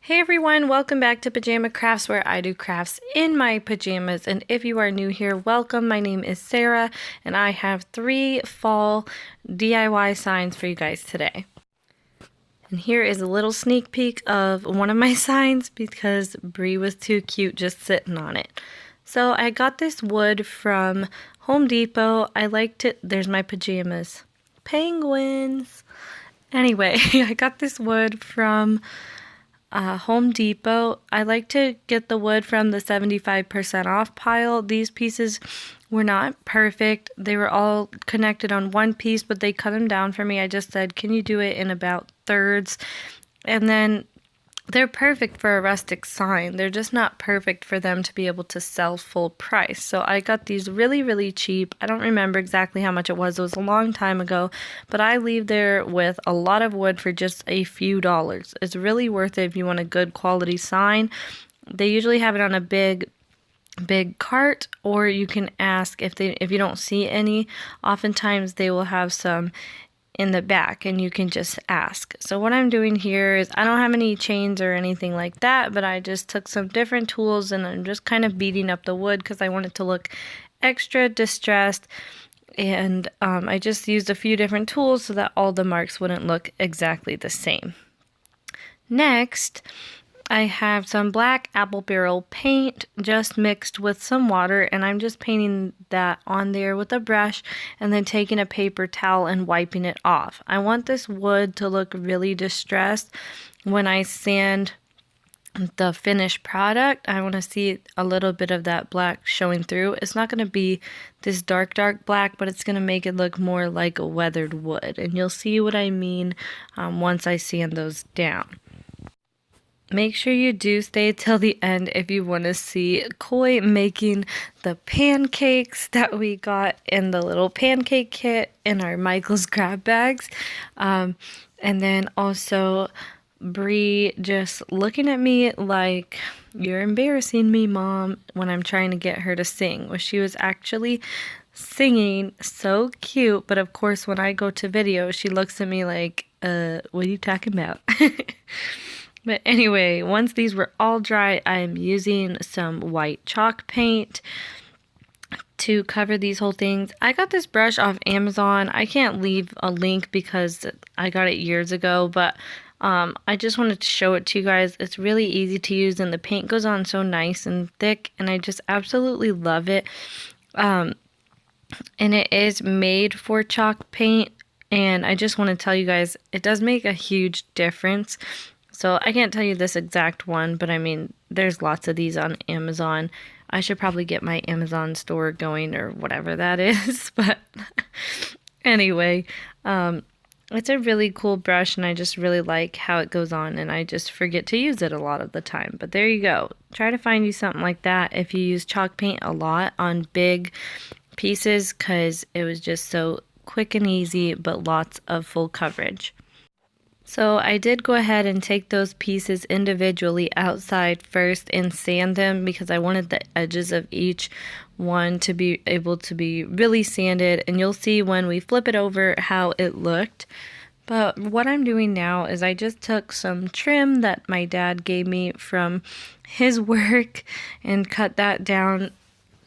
Hey everyone, welcome back to Pajama Crafts, where I do crafts in my pajamas. And if you are new here, welcome. My name is Sarah, and I have 3 fall DIY signs for you guys today. And here is a little sneak peek of one of my signs because Brie was too cute just sitting on it. So I got this wood from Home Depot. I liked it. There's my pajamas. Penguins. Anyway, I got this wood from Home Depot. I like to get the wood from the 75% off pile. These pieces were not perfect. They were all connected on one piece, but they cut them down for me. I just said, can you do it in about thirds? And then they're perfect for a rustic sign. They're just not perfect for them to be able to sell full price. So I got these really, really cheap. I don't remember exactly how much it was. It was a long time ago. But I leave there with a lot of wood for just a few dollars. It's really worth it if you want a good quality sign. They usually have it on a big cart, or you can ask if you don't see any. Oftentimes they will have some in the back and you can just ask. So what I'm doing here is I don't have any chains or anything like that, but I just took some different tools and I'm just kind of beating up the wood because I want it to look extra distressed. And I just used a few different tools so that all the marks wouldn't look exactly the same. Next, I have some black apple barrel paint just mixed with some water, and I'm just painting that on there with a brush and then taking a paper towel and wiping it off. I want this wood to look really distressed when I sand the finished product. I want to see a little bit of that black showing through. It's not going to be this dark black, but it's going to make it look more like a weathered wood, and you'll see what I mean once I sand those down. Make sure you do stay till the end if you want to see Koi making the pancakes that we got in the little pancake kit in our Michael's grab bags. And then also Brie just looking at me like, you're embarrassing me, Mom, when I'm trying to get her to sing. Well, she was actually singing so cute, but of course when I go to video, she looks at me like, what are you talking about? But anyway, once these were all dry, I'm using some white chalk paint to cover these whole things. I got this brush off Amazon. I can't leave a link because I got it years ago, but I just wanted to show it to you guys. It's really easy to use and the paint goes on so nice and thick, and I just absolutely love it. And it is made for chalk paint, and I just want to tell you guys, it does make a huge difference. So I can't tell you this exact one, but I mean, there's lots of these on Amazon. I should probably get my Amazon store going or whatever that is. But anyway, it's a really cool brush and I just really like how it goes on, and I just forget to use it a lot of the time. But there you go. Try to find you something like that if you use chalk paint a lot on big pieces, because it was just so quick and easy, but lots of full coverage. So I did go ahead and take those pieces individually outside first and sand them because I wanted the edges of each one to be able to be really sanded, and you'll see when we flip it over how it looked. But what I'm doing now is I just took some trim that my dad gave me from his work and cut that down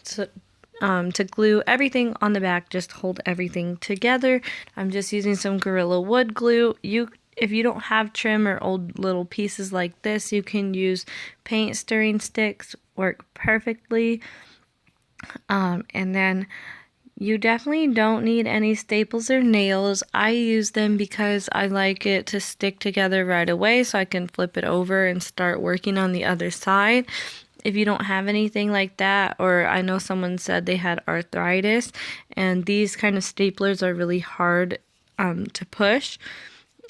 to glue everything on the back, just hold everything together. I'm just using some Gorilla Wood glue. If you don't have trim or old little pieces like this, you can use paint stirring sticks, work perfectly. And then you definitely don't need any staples or nails. I use them because I like it to stick together right away so I can flip it over and start working on the other side. If you don't have anything like that, or I know someone said they had arthritis, and these kind of staplers are really hard to push.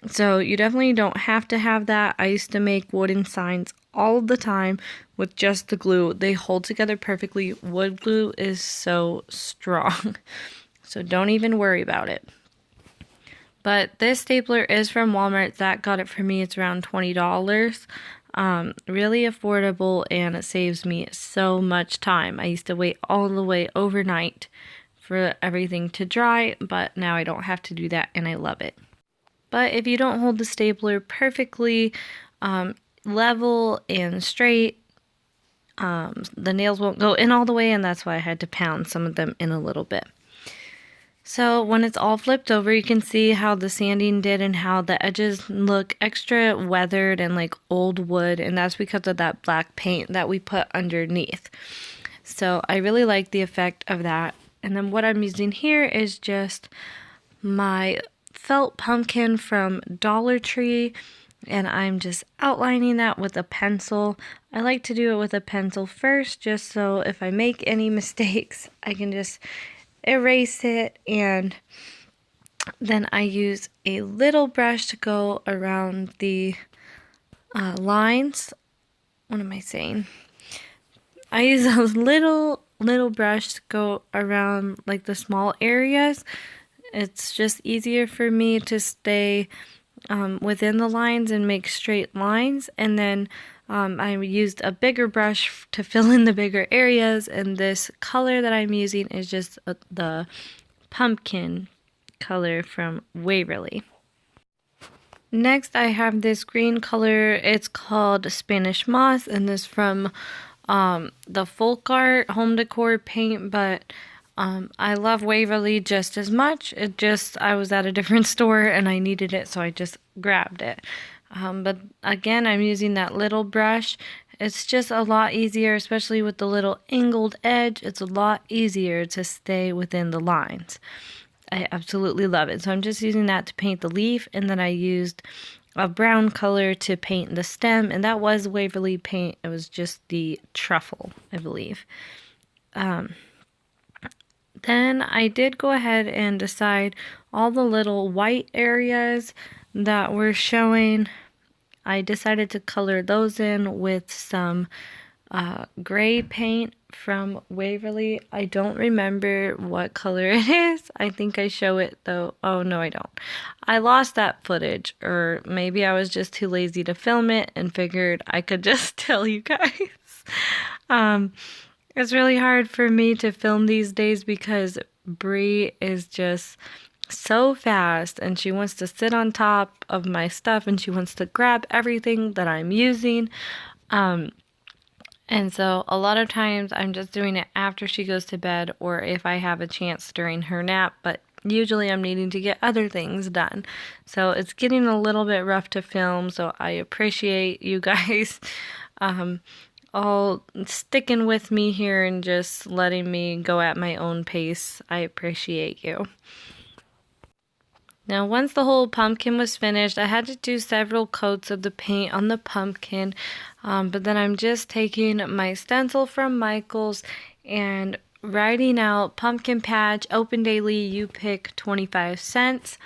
So you definitely don't have to have that. I used to make wooden signs all the time with just the glue. They hold together perfectly. Wood glue is so strong. So don't even worry about it. But this stapler is from Walmart. Zach got it for me. It's around $20. Really affordable, and it saves me so much time. I used to wait all the way overnight for everything to dry, but now I don't have to do that, and I love it. But if you don't hold the stapler perfectly, level and straight, the nails won't go in all the way, and that's why I had to pound some of them in a little bit. So when it's all flipped over, you can see how the sanding did and how the edges look extra weathered and like old wood, and that's because of that black paint that we put underneath. So I really like the effect of that. And then what I'm using here is just my felt pumpkin from Dollar Tree, and I'm just outlining that with a pencil. I like to do it with a pencil first, just so if I make any mistakes, I can just erase it. And then I use a little brush to go around the lines. What am I saying? I use a little brush to go around like the small areas. It's just easier for me to stay within the lines and make straight lines. And then I used a bigger brush to fill in the bigger areas, and this color that I'm using is just the pumpkin color from Waverly. Next I have this green color. It's called Spanish Moss, and this from the Folk Art home decor paint, but I love Waverly just as much. I was at a different store and I needed it, so I just grabbed it. But again, I'm using that little brush. It's just a lot easier, especially with the little angled edge. It's a lot easier to stay within the lines. I absolutely love it. So I'm just using that to paint the leaf, and then I used a brown color to paint the stem, and that was Waverly paint. It was just the truffle, I believe. Then I did go ahead and decide all the little white areas that were showing. I decided to color those in with some gray paint from Waverly. I don't remember what color it is. I think I show it though. Oh no, I don't. I lost that footage, or maybe I was just too lazy to film it and figured I could just tell you guys. It's really hard for me to film these days because Bree is just so fast, and she wants to sit on top of my stuff, and she wants to grab everything that I'm using. And so a lot of times I'm just doing it after she goes to bed, or if I have a chance during her nap, but usually I'm needing to get other things done. So it's getting a little bit rough to film, so I appreciate you guys all sticking with me here and just letting me go at my own pace. I appreciate you. Now, once the whole pumpkin was finished, I had to do several coats of the paint on the pumpkin, but then I'm just taking my stencil from Michaels and writing out pumpkin patch, open daily, you pick 25 cents.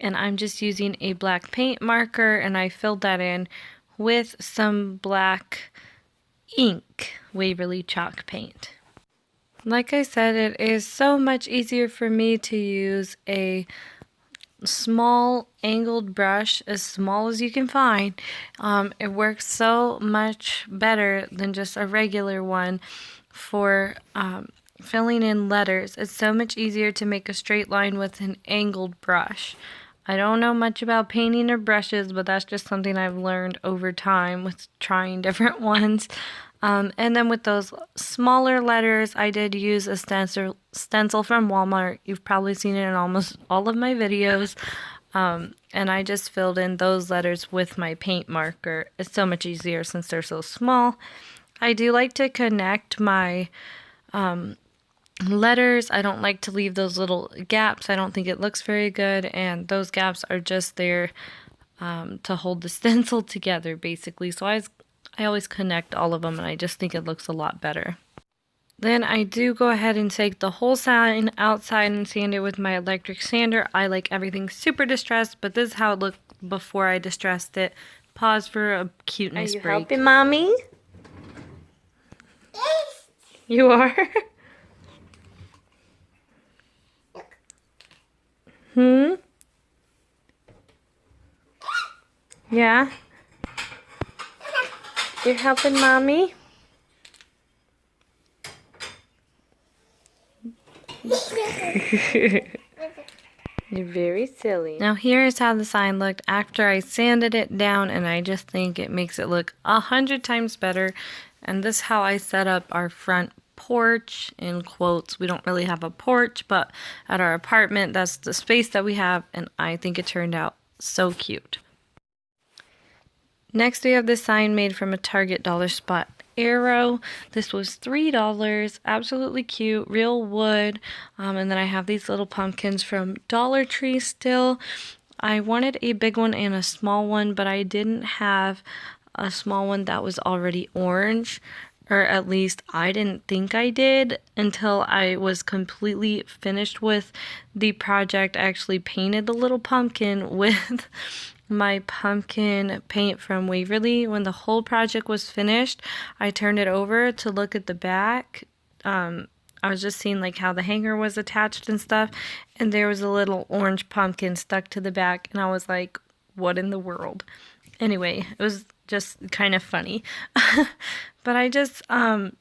And I'm just using a black paint marker, and I filled that in with some black ink, Waverly chalk paint. Like I said, it is so much easier for me to use a small angled brush, as small as you can find. It works so much better than just a regular one for filling in letters. It's so much easier to make a straight line with an angled brush. I don't know much about painting or brushes, but that's just something I've learned over time with trying different ones. And then with those smaller letters, I did use a stencil from Walmart. You've probably seen it in almost all of my videos. And I just filled in those letters with my paint marker. It's so much easier since they're so small. I do like to connect my letters. I don't like to leave those little gaps. I don't think it looks very good, and those gaps are just there to hold the stencil together, basically. So I always connect all of them, and I just think it looks a lot better. Then I do go ahead and take the whole sign outside and sand it with my electric sander. I like everything super distressed, but this is how it looked before I distressed it. Pause for a cuteness break. Are you helping, Mommy? Yes. You are? Yeah? You're helping Mommy? You're very silly. Now here is how the sign looked after I sanded it down, and I just think it makes it look 100 times better. And this is how I set up our front porch, in quotes. We don't really have a porch, but at our apartment, that's the space that we have, and I think it turned out so cute. Next, we have this sign made from a Target Dollar Spot arrow. This was $3, absolutely cute, real wood. And then I have these little pumpkins from Dollar Tree still. I wanted a big one and a small one, but I didn't have a small one that was already orange, or at least I didn't think I did until I was completely finished with the project. I actually painted the little pumpkin with my pumpkin paint from Waverly. When the whole project was finished, I turned it over to look at the back. I was just seeing like how the hanger was attached and stuff, and there was a little orange pumpkin stuck to the back, and I was like, what in the world? Anyway, it was just kind of funny. But I just I'm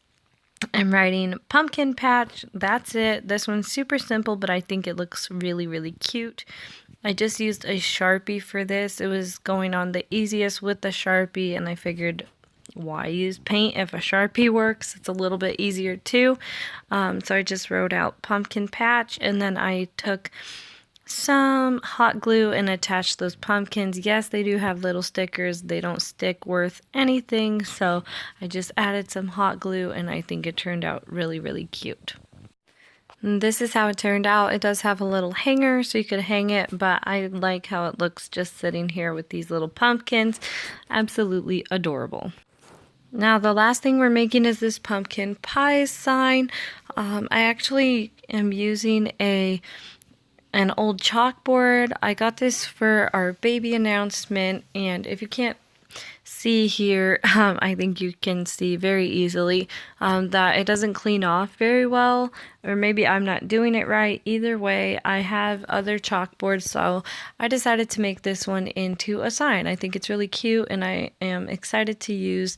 writing pumpkin patch. That's it. This one's super simple, but I think it looks really, really cute. I just used a Sharpie for this. It was going on the easiest with the Sharpie, and I figured, why use paint if a Sharpie works? It's a little bit easier too. So I just wrote out pumpkin patch, and then I took some hot glue and attached those pumpkins. Yes, they do have little stickers. They don't stick worth anything, so I just added some hot glue, and I think it turned out really, really cute. And this is how it turned out. It does have a little hanger so you could hang it, but I like how it looks just sitting here with these little pumpkins. Absolutely adorable. Now the last thing we're making is this pumpkin pie sign. I actually am using an old chalkboard. I got this for our baby announcement, and if you can't see here, I think you can see very easily that it doesn't clean off very well, or maybe I'm not doing it right. Either way, I have other chalkboards, so I decided to make this one into a sign. I think it's really cute, and I am excited to use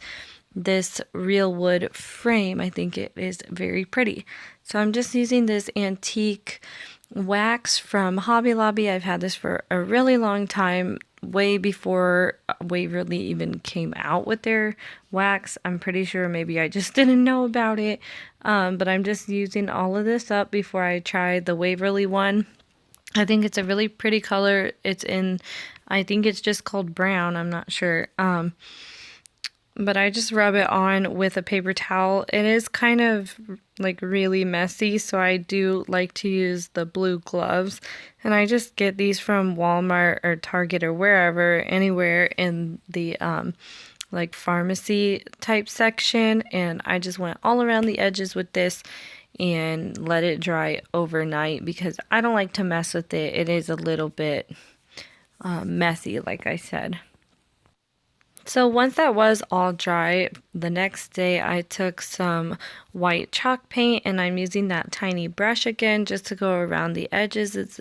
this real wood frame. I think it is very pretty. So I'm just using this antique wax from Hobby Lobby. I've had this for a really long time, way before Waverly even came out with their wax. I'm pretty sure maybe I just didn't know about it, but I'm just using all of this up before I try the Waverly one. I think it's a really pretty color. It's in, I think it's just called brown, I'm not sure. But I just rub it on with a paper towel. It is kind of like really messy, so I do like to use the blue gloves. And I just get these from Walmart or Target or wherever, anywhere in the like pharmacy type section. And I just went all around the edges with this and let it dry overnight because I don't like to mess with it. It is a little bit messy, like I said. So once that was all dry, the next day I took some white chalk paint, and I'm using that tiny brush again just to go around the edges. It's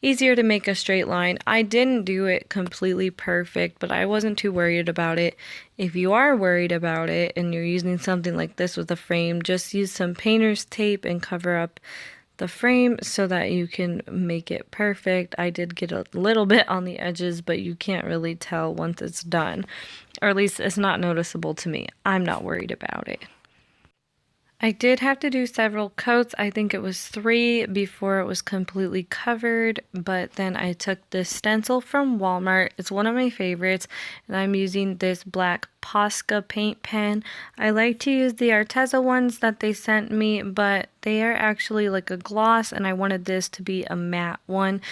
easier to make a straight line. I didn't do it completely perfect, but I wasn't too worried about it. If you are worried about it and you're using something like this with a frame, just use some painter's tape and cover up the frame so that you can make it perfect. I did get a little bit on the edges, but you can't really tell once it's done, or at least it's not noticeable to me. I'm not worried about it. I did have to do several coats. I think it was 3 before it was completely covered, but then I took this stencil from Walmart. It's one of my favorites, and I'm using this black Posca paint pen. I like to use the Arteza ones that they sent me, but they are actually like a gloss, and I wanted this to be a matte one.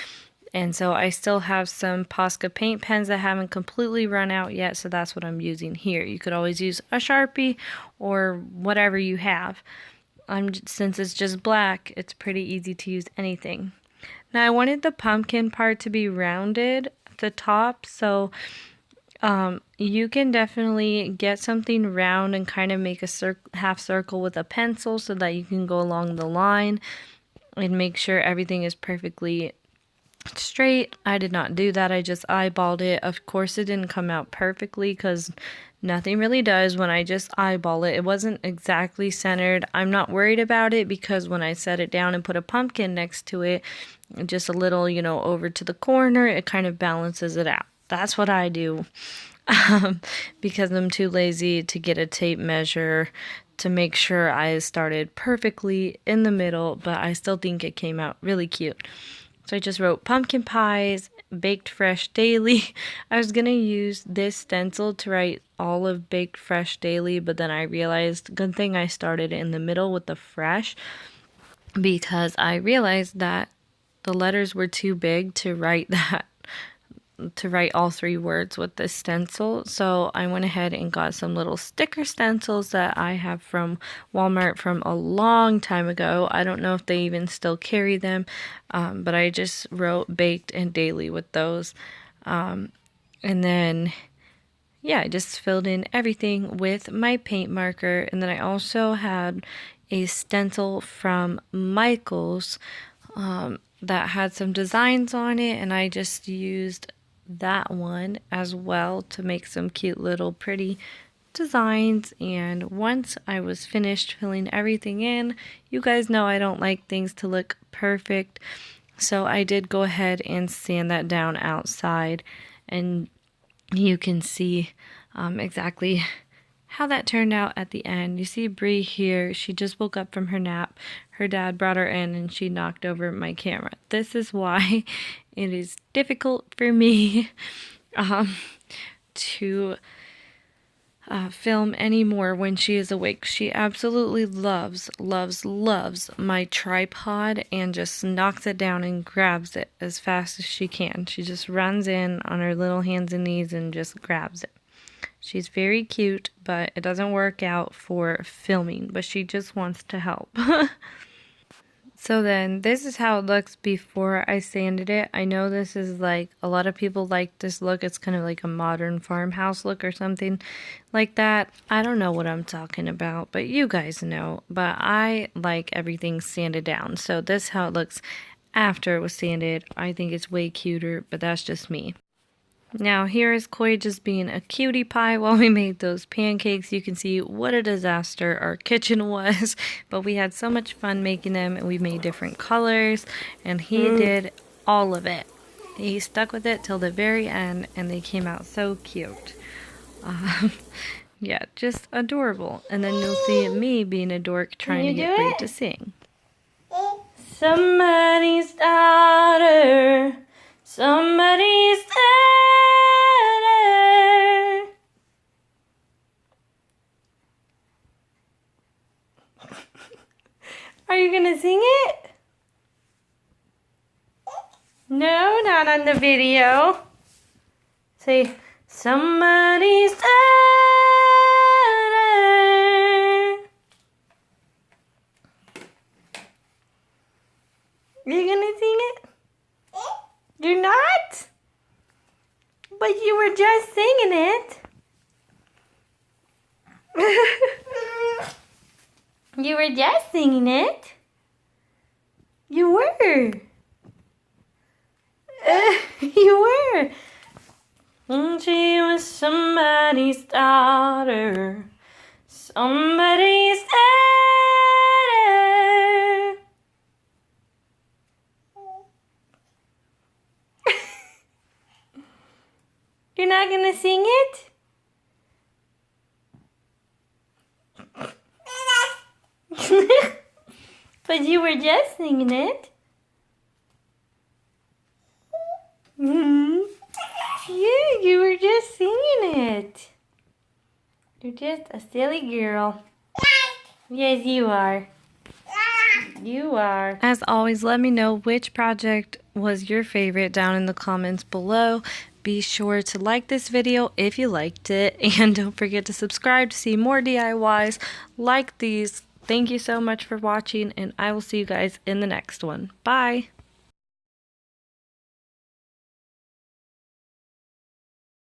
And so I still have some Posca paint pens that haven't completely run out yet, so that's what I'm using here. You could always use a Sharpie or whatever you have. Since it's just black, it's pretty easy to use anything. Now I wanted the pumpkin part to be rounded at the top, so you can definitely get something round and kind of make a half circle with a pencil so that you can go along the line and make sure everything is perfectly straight. I did not do that. I just eyeballed it. Of course, it didn't come out perfectly because nothing really does when I just eyeball it. It wasn't exactly centered. I'm not worried about it because when I set it down and put a pumpkin next to it, just a little, you know, over to the corner, it kind of balances it out. That's what I do. Because I'm too lazy to get a tape measure to make sure I started perfectly in the middle, but I still think it came out really cute. So I just wrote pumpkin pies, baked fresh daily. I was gonna use this stencil to write all of baked fresh daily, but then I realized, good thing I started in the middle with the fresh, because I realized that the letters were too big to write that, to write all 3 words with this stencil. So I went ahead and got some little sticker stencils that I have from Walmart from a long time ago. I don't know if they even still carry them, but I just wrote baked and daily with those. And then, yeah, I just filled in everything with my paint marker. And then I also had a stencil from Michaels that had some designs on it, and I just used that one as well to make some cute little pretty designs. And once I was finished filling everything in, you guys know I don't like things to look perfect, so I did go ahead and sand that down outside, and you can see exactly how that turned out at the end. You see Bree here, she just woke up from her nap. Her dad brought her in and she knocked over my camera. This is why it is difficult for me to film anymore when she is awake. She absolutely loves my tripod and just knocks it down and grabs it as fast as she can. She just runs in on her little hands and knees and just grabs it. She's very cute, but it doesn't work out for filming, but she just wants to help. So then this is how it looks before I sanded it. I know this is like, a lot of people like this look. It's kind of like a modern farmhouse look or something like that. I don't know what I'm talking about, but you guys know. But I like everything sanded down. So this is how it looks after it was sanded. I think it's way cuter, but that's just me. Now here is Koi just being a cutie pie while we made those pancakes. You can see what a disaster our kitchen was, but we had so much fun making them, and we made different colors, and he did all of it. He stuck with it till the very end, and they came out so cute. Yeah, just adorable. And then you'll see me being a dork trying to get Bree to sing. Somebody's daughter, somebody's daughter. Are you gonna sing it? No, not on the video. Say, somebody's daughter. You gonna sing it? You're not? But you were just singing it. You were just singing it. You were. You were. And she was somebody's daughter. Somebody's daughter. You're not gonna sing it? But you were just singing it. Yeah, you were just singing it. You're just a silly girl. Yes, you are. You are. As always, let me know which project was your favorite down in the comments below. Be sure to like this video if you liked it, and don't forget to subscribe to see more DIYs like these. Thank you so much for watching, and I will see you guys in the next one. Bye!